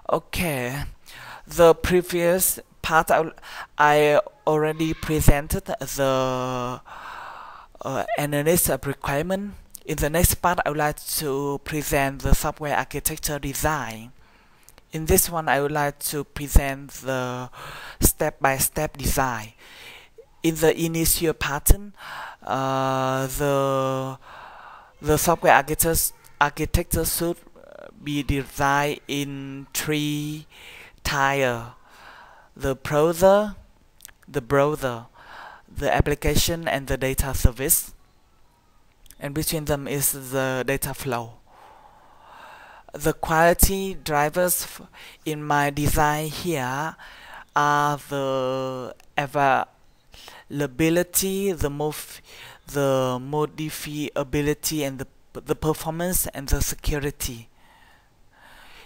Okay, the previous part I already presented the analysis of requirement. In the next part, I would like to present the software architecture design. In this one, I would like to present the step-by-step design. In the initial pattern, the software architecture should be designed in three tiers: the browser, the application, and the data service. And between them is the data flow. The quality drivers in my design here are the availability, the modifiability, and the performance and the security.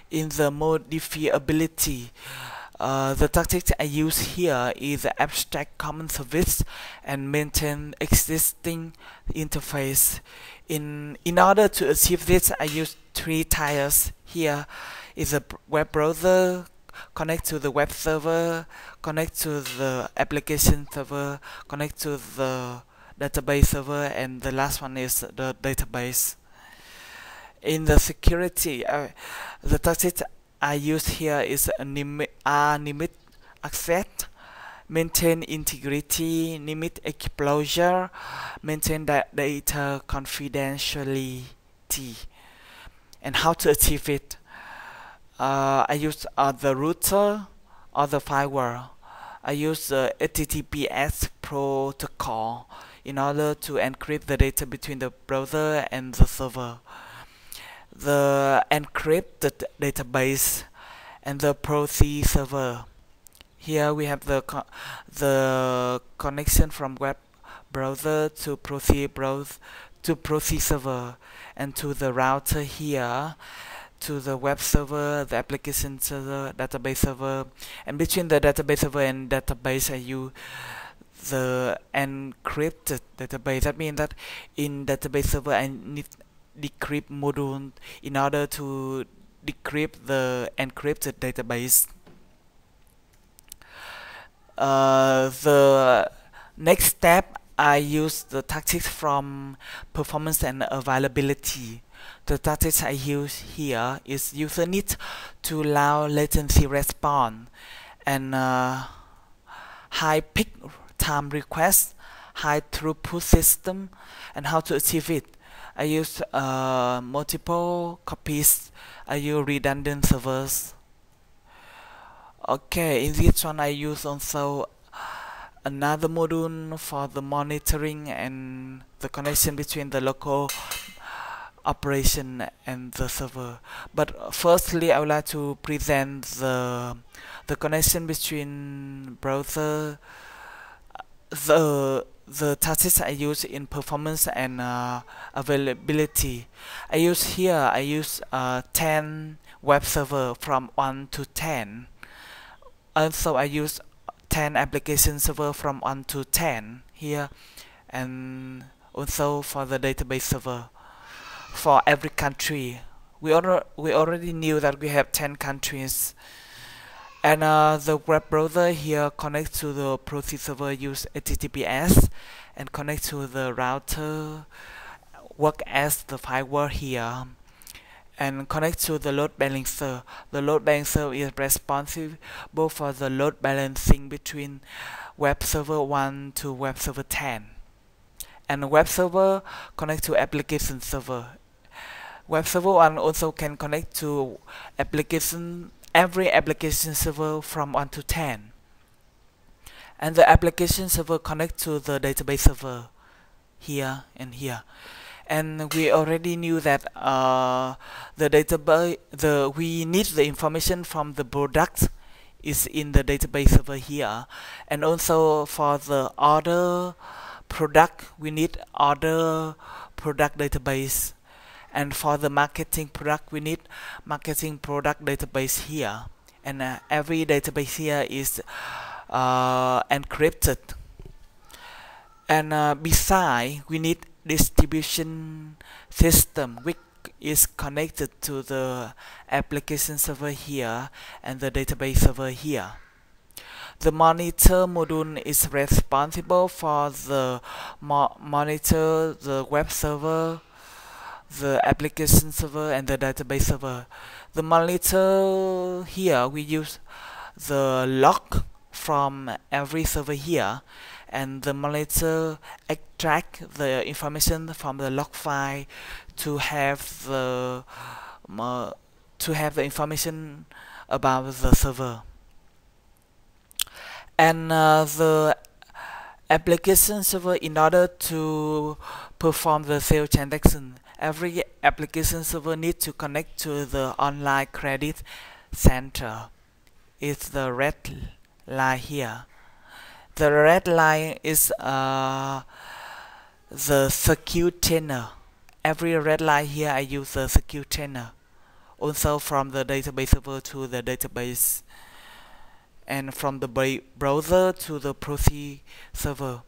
In the modifiability, the tactic I use here is the abstract common service and maintain existing interface. In order to achieve this, I use three tiers. Here is a web browser, connect to the web server, connect to the application server, connect to the database server, and the last one is the database. In the security, the tactic I use here is a limit access, maintain integrity, limit exposure, maintain data confidentiality. And how to achieve it? I use the router or the firewall. I use the HTTPS protocol in order to encrypt the data between the browser and the server. The encrypted database and the proxy server. Here we have the connection from web browser to proxy server, and to the router here, to the web server, the application server, database server, and between the database server and database I use the encrypted database. That means that in database server I need decrypt module in order to decrypt the encrypted database. The next step, I use the tactics from performance and availability. The tactics I use here is user needs to allow latency response and high peak time request, high throughput system, and how to achieve it. I use multiple copies. I use redundant servers. Okay, in this one I use also another module for the monitoring and the connection between the local operation and the server. But firstly, I would like to present the connection between browser, the tactics I use in performance and availability. I use 10 web server from 1 to 10. Also, I use 10 application server from 1 to 10 here, and also for the database server for every country. We already knew that we have 10 countries. And the web browser here connects to the proxy server, use HTTPS, and connect to the router, work as the firewall here, and connect to the load balancer. The load balancer is responsible for the load balancing between web server 1 to web server 10. And web server connect to application server. Web server 1 also can connect to every application server from 1 to 10. And the application server connect to the database server here and here. And we already knew that the database, we need the information from the product is in the database server here. And also for the order product, we need order product database. And for the marketing product, we need marketing product database here. And every database here is encrypted. And besides, we need distribution system which is connected to the application server here and the database server here. The monitor module is responsible for the monitor the web server, the application server, and the database server. The monitor here, we use the log from every server here, and the monitor extract the information from the log file to have the information about the server. And the application server, in order to perform the sales transaction, every application server needs to connect to the online credit center. It's the red line here. The red line is the secure channel. Every red line here, I use the secure channel. Also from the database server to the database, and from the browser to the proxy server.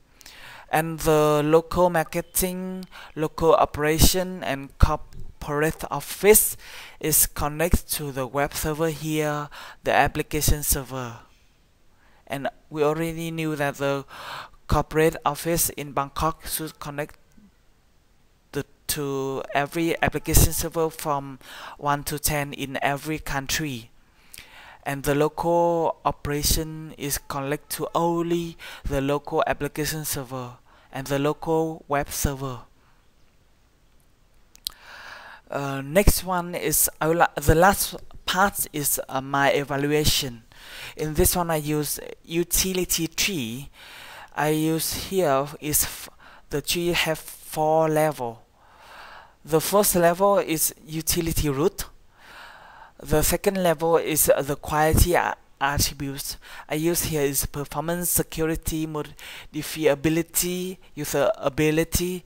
And the local marketing, local operation, and corporate office is connected to the web server here, the application server. And we already knew that the corporate office in Bangkok should connect to every application server from 1 to 10 in every country. And the local operation is connected to only the local application server and the local web server. Next one is the last part is my evaluation. In this one, I use utility tree. I use here is the tree have 4 levels. The first level is utility root. The second level is the quality attributes. I use here is performance, security, modifiability, usability,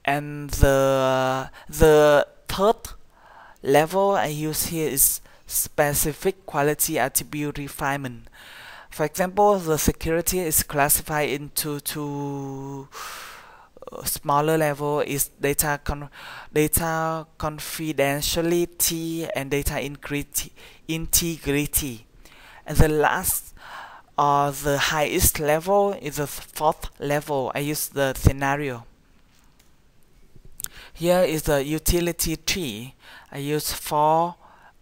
and the third level I use here is specific quality attribute refinement. For example, the security is classified into 2 smaller level is data confidentiality and data integrity. And the last or the highest level is the 4th level. I use the scenario. Here is the utility tree. I use 4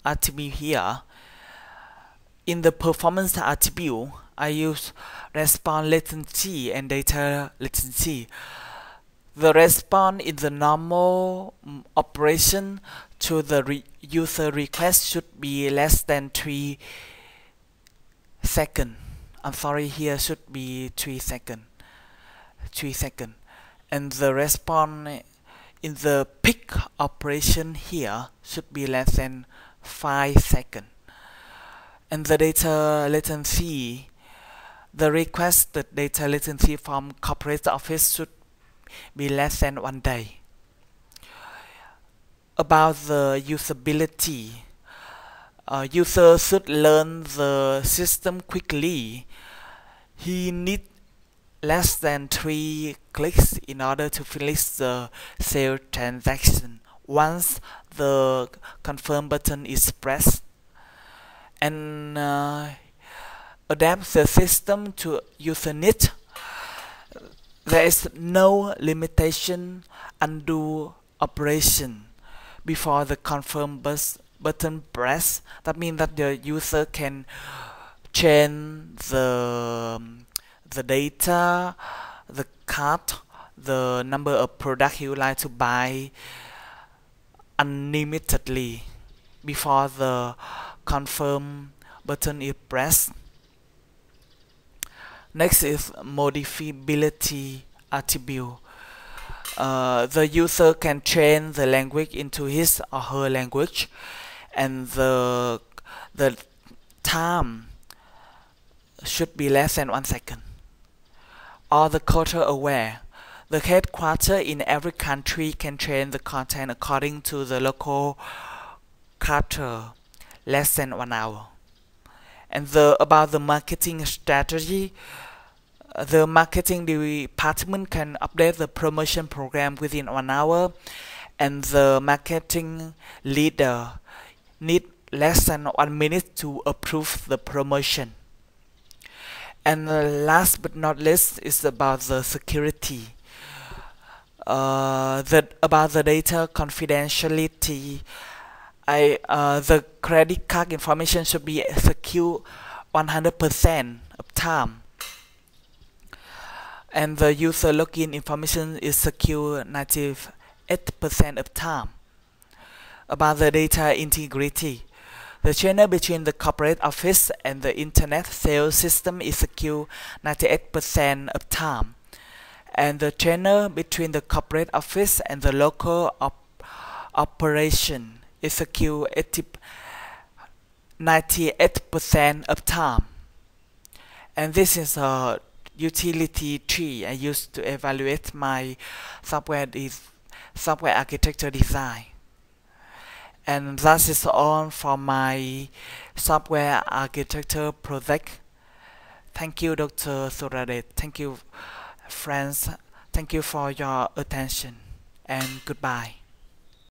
attributes here. In the performance attribute, I use response latency and data latency. The response in the normal operation to the user request should be less than 3 seconds. I'm sorry, here should be 3 seconds. 3 seconds. And the response in the peak operation here should be less than 5 seconds. And the data latency, the requested data latency from corporate office should be less than 1 day. About the usability, user should learn the system quickly. He needs less than 3 clicks in order to finish the sale transaction once the confirm button is pressed. And adapt the system to user needs. There is no limitation undo operation before the confirm button press. That means that the user can change the data, the cart, the number of products he would like to buy unlimitedly before the confirm button is pressed. Next is modifiability attribute. The user can change the language into his or her language, and the time should be less than 1 second. Or the culture aware. The headquarters in every country can change the content according to the local culture, less than 1 hour. And about the marketing strategy, the marketing department can update the promotion program within 1 hour, and the marketing leader need less than 1 minute to approve the promotion. And last but not least is about the security. About the data confidentiality. The credit card information should be secure 100% of time, and the user login information is secure 98% of time. About the data integrity, the channel between the corporate office and the internet sales system is secure 98% of time, and the channel between the corporate office and the local operation is secure 98% of time. And this is a utility tree I use to evaluate my software architecture design. And that is all for my software architecture project. Thank you, Dr. Suradet. Thank you, friends. Thank you for your attention, and goodbye.